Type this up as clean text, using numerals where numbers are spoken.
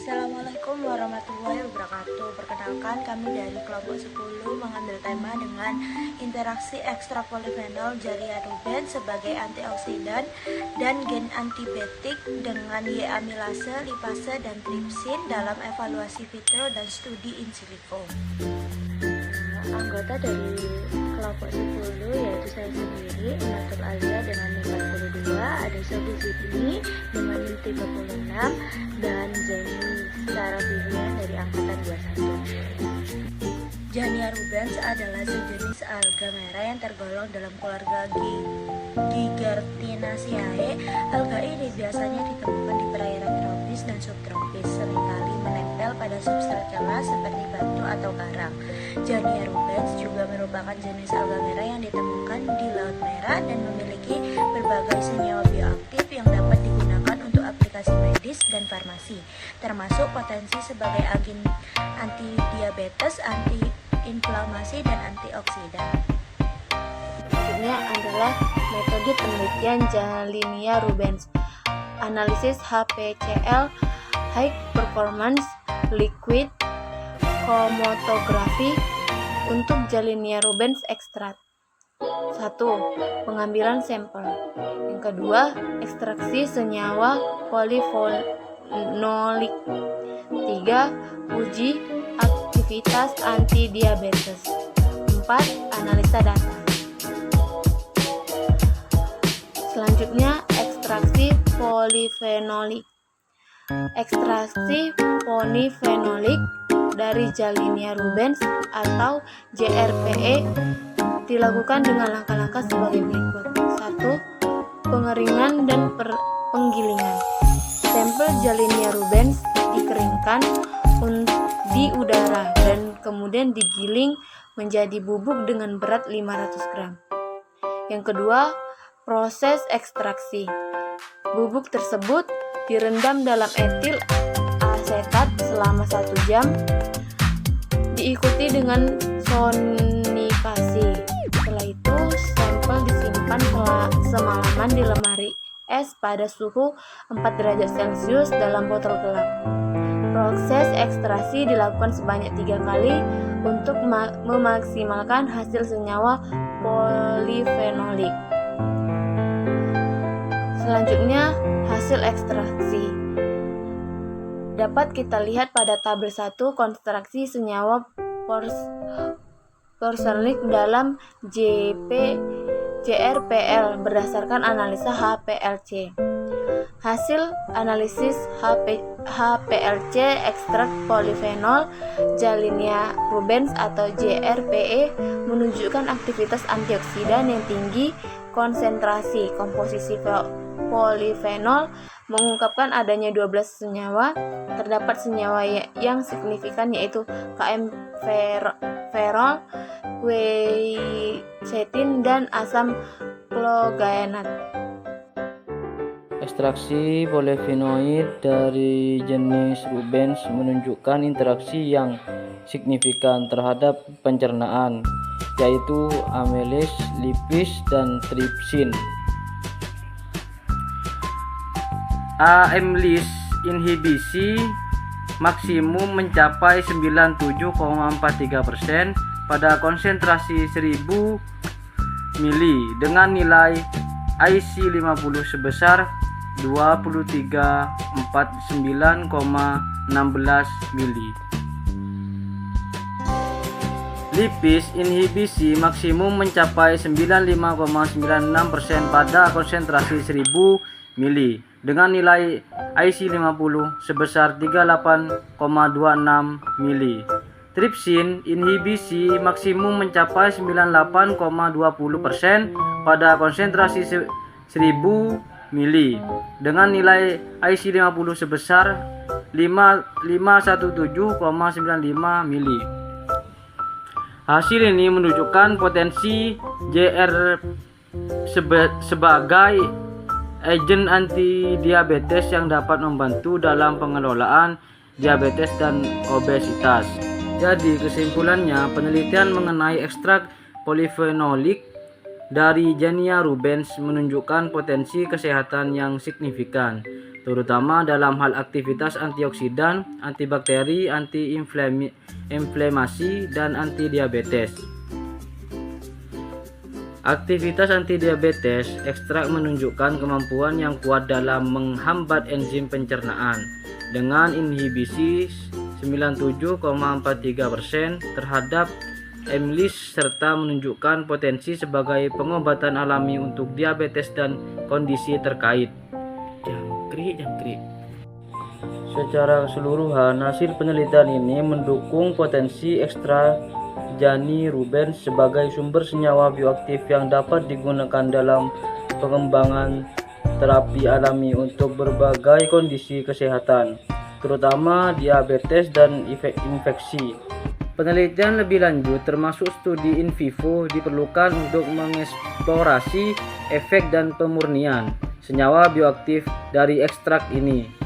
Assalamualaikum warahmatullahi wabarakatuh. Perkenalkan, kami dari kelompok 10 mengambil tema dengan interaksi ekstra polifenol Jaria rubens sebagai antioksidan dan gen antibiotik dengan Y-amilase, lipase, dan tripsin dalam evaluasi vitro dan studi in silico. Anggota dari kelompok 10 yaitu saya sendiri, Natul Alia dengan nilai 42, ada Sobi Zidni dengan nilai 36, dan Zeni Sarah Vivian dari angkatan 21. Jania rubens adalah sejenis alga merah yang tergolong dalam keluarga Gigartinaceae. Alga ini biasanya ditemukan di perairan tropis dan subtropis, seringkali menempel pada substrat keras seperti batu atau karang. Jania rubens juga merupakan jenis alga merah yang ditemukan di Laut Merah dan memiliki berbagai senyawa bioaktif yang dapat digunakan untuk aplikasi medis dan farmasi, termasuk potensi sebagai agen antidiabetes, antiinflamasi, dan antioksidan. Selanjutnya adalah metode penelitian Jalinia rubens. Analisis HPCl High Performance Liquid Chromatography untuk Jalinia rubens ekstrak. 1. Pengambilan sampel. Yang kedua, ekstraksi senyawa polifenolik. 3. Uji aktivitas antidiabetes. 4. Analisa data. Selanjutnya, ekstraksi polifenolik. Ekstraksi polifenolik dari Jalinia rubens atau JRPE dilakukan dengan langkah-langkah sebagai berikut. 1. Pengeringan dan penggilingan. Sampel Jalinia rubens dikeringkan di udara dan kemudian digiling menjadi bubuk dengan berat 500 gram. Yang kedua, proses ekstraksi. Bubuk tersebut direndam dalam etil asetat selama 1 jam, diikuti dengan sonifasi. Setelah itu, sampel disimpan semalaman di lemari es pada suhu 4 derajat Celcius dalam botol gelap. Proses ekstraksi dilakukan sebanyak 3 kali untuk memaksimalkan hasil senyawa polifenolik. Selanjutnya, hasil ekstraksi dapat kita lihat pada tabel 1 konstruksi senyawa porsenik dalam JRPL berdasarkan analisa HPLC. Hasil analisis HPLC ekstrak polifenol Jalinia rubens atau JRPE menunjukkan aktivitas antioksidan yang tinggi. Konsentrasi komposisi polifenol mengungkapkan adanya 12 senyawa. Terdapat senyawa yang signifikan yaitu KM ferol, quercetin, dan asam clogaenat. Ekstraksi polifenoid dari jenis rubens menunjukkan interaksi yang signifikan terhadap pencernaan, yaitu amylase, lipase, dan tripsin. Amylase inhibisi maksimum mencapai 97,43% pada konsentrasi 1000 mili dengan nilai IC50 sebesar 2349,16 mili. Lipase inhibisi maksimum mencapai 95,96% pada konsentrasi 1000 mili dengan nilai IC50 sebesar 38,26 mili. Tripsin inhibisi maksimum mencapai 98,20% pada konsentrasi 1000 mili dengan nilai IC50 sebesar 517,95 mili. Hasil ini menunjukkan potensi JR sebagai agen antidiabetes yang dapat membantu dalam pengelolaan diabetes dan obesitas. Jadi kesimpulannya, penelitian mengenai ekstrak polifenolik dari Jania rubens menunjukkan potensi kesehatan yang signifikan terutama dalam hal aktivitas antioksidan, antibakteri, anti-inflamasi, dan antidiabetes. Aktivitas antidiabetes, ekstrak menunjukkan kemampuan yang kuat dalam menghambat enzim pencernaan dengan inhibisi 97,43% terhadap amylase serta menunjukkan potensi sebagai pengobatan alami untuk diabetes dan kondisi terkait. Jangkrik. Secara keseluruhan, hasil penelitian ini mendukung potensi ekstra Janirubens sebagai sumber senyawa bioaktif yang dapat digunakan dalam pengembangan terapi alami untuk berbagai kondisi kesehatan, terutama diabetes dan infeksi. Penelitian lebih lanjut termasuk studi in vivo diperlukan untuk mengeksplorasi efek dan pemurnian senyawa bioaktif dari ekstrak ini.